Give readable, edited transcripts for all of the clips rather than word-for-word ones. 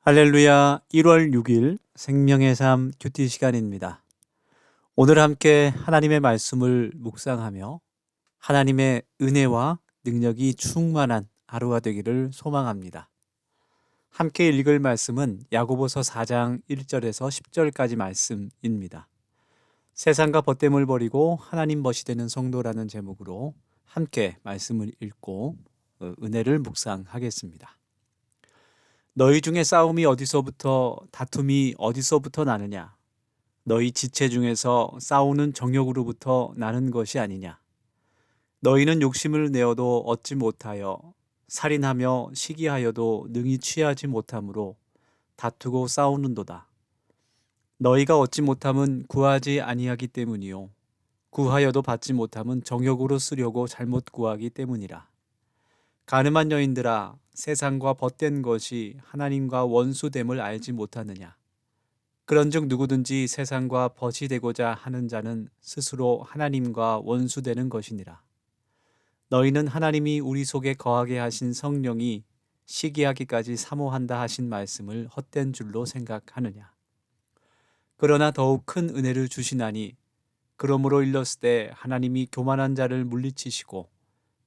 할렐루야. 1월 6일 생명의 삶 큐티 시간입니다. 오늘 함께 하나님의 말씀을 묵상하며 하나님의 은혜와 능력이 충만한 하루가 되기를 소망합니다. 함께 읽을 말씀은 야고보서 4장 1절에서 10절까지 말씀입니다. 세상과 벗됨을 버리고 하나님 벗이 되는 성도라는 제목으로 함께 말씀을 읽고 은혜를 묵상하겠습니다. 너희 중에 싸움이 어디서부터 다툼이 어디서부터 나느냐? 너희 지체 중에서 싸우는 정욕으로부터 나는 것이 아니냐? 너희는 욕심을 내어도 얻지 못하여 살인하며 시기하여도 능히 취하지 못함으로 다투고 싸우는도다. 너희가 얻지 못함은 구하지 아니하기 때문이요 구하여도 받지 못함은 정욕으로 쓰려고 잘못 구하기 때문이라. 가늠한 여인들아, 세상과 벗된 것이 하나님과 원수됨을 알지 못하느냐? 그런즉 누구든지 세상과 벗이 되고자 하는 자는 스스로 하나님과 원수되는 것이니라. 너희는 하나님이 우리 속에 거하게 하신 성령이 시기하기까지 사모한다 하신 말씀을 헛된 줄로 생각하느냐? 그러나 더욱 큰 은혜를 주시나니 그러므로 일렀을 때 하나님이 교만한 자를 물리치시고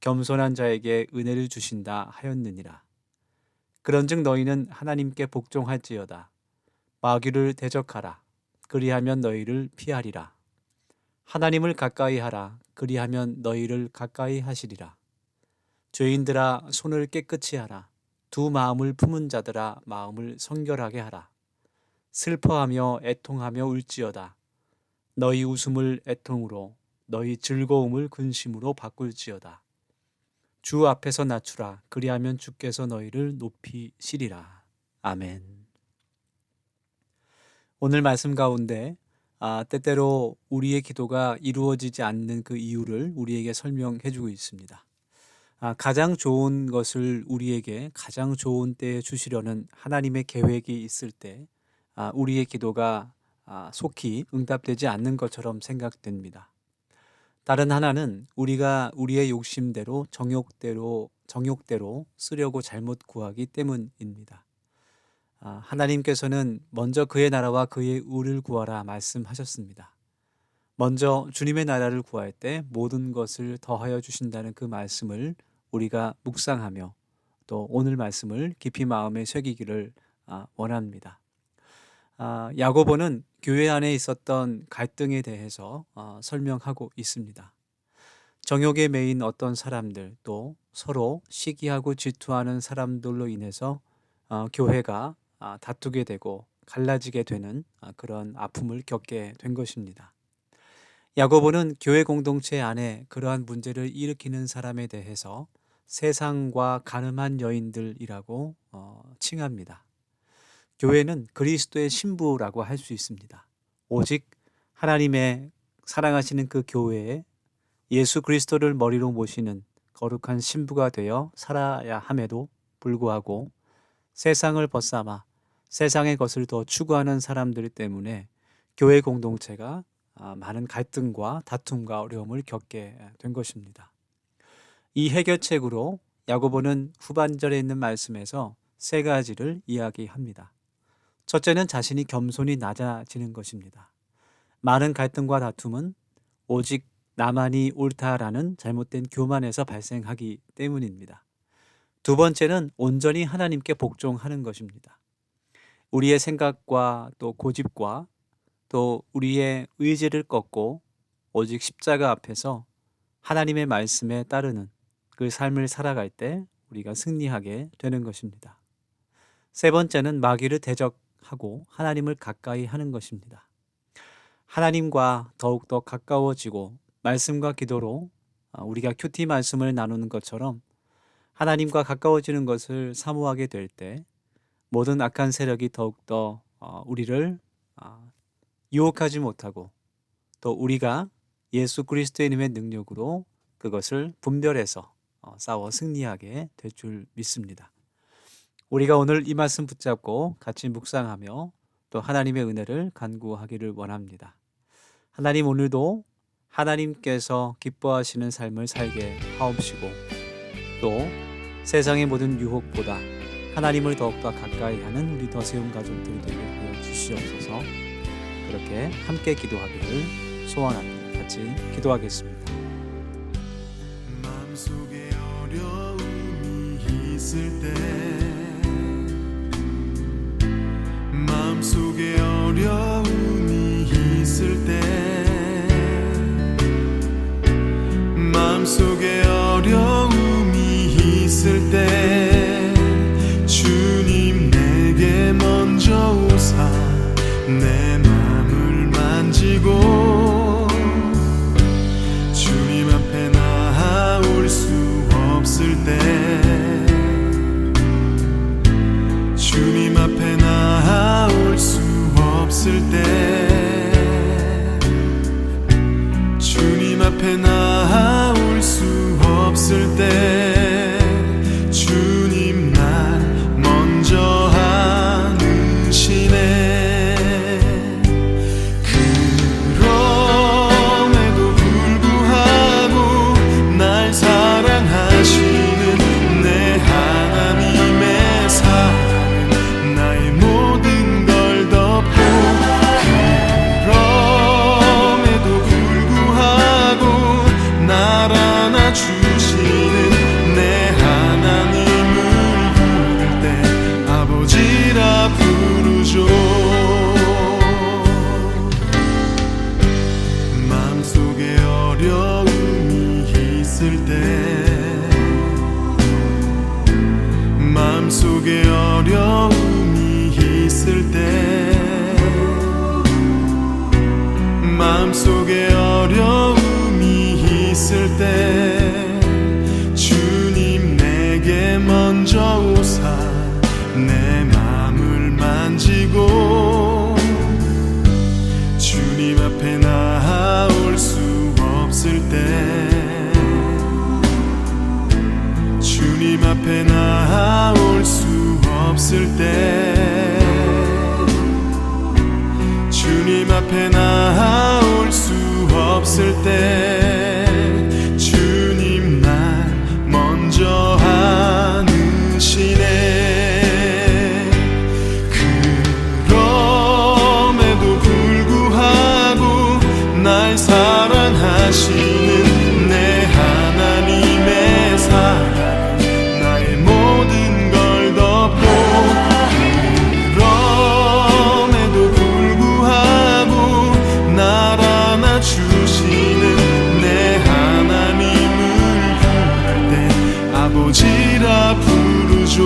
겸손한 자에게 은혜를 주신다 하였느니라. 그런즉 너희는 하나님께 복종할지어다. 마귀를 대적하라. 그리하면 너희를 피하리라. 하나님을 가까이 하라. 그리하면 너희를 가까이 하시리라. 죄인들아, 손을 깨끗이 하라. 두 마음을 품은 자들아, 마음을 성결하게 하라. 슬퍼하며 애통하며 울지어다. 너희 웃음을 애통으로, 너희 즐거움을 근심으로 바꿀지어다. 주 앞에서 낮추라. 그리하면 주께서 너희를 높이시리라. 아멘. 오늘 말씀 가운데 때때로 우리의 기도가 이루어지지 않는 그 이유를 우리에게 설명해 주고 있습니다. 가장 좋은 것을 우리에게 가장 좋은 때에 주시려는 하나님의 계획이 있을 때 우리의 기도가 속히 응답되지 않는 것처럼 생각됩니다. 다른 하나는 우리가 우리의 욕심대로 정욕대로 쓰려고 잘못 구하기 때문입니다. 하나님께서는 먼저 그의 나라와 그의 의를 구하라 말씀하셨습니다. 먼저 주님의 나라를 구할 때 모든 것을 더하여 주신다는 그 말씀을 우리가 묵상하며 또 오늘 말씀을 깊이 마음에 새기기를 원합니다. 야고보는 교회 안에 있었던 갈등에 대해서 설명하고 있습니다. 정욕에 매인 어떤 사람들, 또 서로 시기하고 질투하는 사람들로 인해서 교회가 다투게 되고 갈라지게 되는 그런 아픔을 겪게 된 것입니다. 야고보는 교회 공동체 안에 그러한 문제를 일으키는 사람에 대해서 세상과 가늠한 여인들이라고 칭합니다. 교회는 그리스도의 신부라고 할 수 있습니다. 오직 하나님의 사랑하시는 그 교회에 예수 그리스도를 머리로 모시는 거룩한 신부가 되어 살아야 함에도 불구하고 세상을 벗삼아 세상의 것을 더 추구하는 사람들 때문에 교회 공동체가 많은 갈등과 다툼과 어려움을 겪게 된 것입니다. 이 해결책으로 야고보는 후반절에 있는 말씀에서 세 가지를 이야기합니다. 첫째는 자신이 겸손히 낮아지는 것입니다. 많은 갈등과 다툼은 오직 나만이 옳다라는 잘못된 교만에서 발생하기 때문입니다. 두 번째는 온전히 하나님께 복종하는 것입니다. 우리의 생각과 또 고집과 또 우리의 의지를 꺾고 오직 십자가 앞에서 하나님의 말씀에 따르는 그 삶을 살아갈 때 우리가 승리하게 되는 것입니다. 세 번째는 마귀를 대적하고 하나님을 가까이 하는 것입니다. 하나님과 더욱더 가까워지고 말씀과 기도로 우리가 큐티 말씀을 나누는 것처럼 하나님과 가까워지는 것을 사모하게 될 때 모든 악한 세력이 더욱더 우리를 유혹하지 못하고 또 우리가 예수 그리스도의 이름의 능력으로 그것을 분별해서 싸워 승리하게 될 줄 믿습니다. 우리가 오늘 이 말씀 붙잡고 같이 묵상하며 또 하나님의 은혜를 간구하기를 원합니다. 하나님, 오늘도 하나님께서 기뻐하시는 삶을 살게 하옵시고 또 세상의 모든 유혹보다 하나님을 더욱더 가까이 하는 우리 더세움 가족들이 되게 하여 주시옵소서. 그렇게 함께 기도하기를 소원합니다. 같이 기도하겠습니다. 마음속에 어려움이 있을 때, 마음속에 어려움이 있을 때, 마음속에 어려움이 있을 때, 주님 내게 먼저 오사 내 맘을 만지고, 주님 앞에 나올 수 없을 때, 주님 앞에 나올 수 없을 때, 주님 앞에 나올 수 없을 때, 주님 날 먼저 안으시네. 그럼에도 불구하고 날 사랑하시는 내 하나님의 사랑은 나의 모든 걸 덮고, 그럼에도 불구하고 날 안아주시는 내 하나님을 부를 때 아버지라 부르죠. 마음속에 어려움이 있을 때, 마음속에 어려움이 있을 때, 마음속에 어려움이 있을 때, 주님 내게 먼저 오사 내 맘을 만지고, 주님 앞에 나올 수 없을 때, 주님 앞에 나올 수 없을 때, 주님 앞에 나올 수 없을 때, 주님 날 먼저 안으시네. 그럼에도 불구하고 날 사랑하시는 내 하나님의 사랑은 나의 모든 걸 덮고, 그럼에도 불구하고 날 안아주시는 내 하나님을 부를 때 아버지라 부르죠.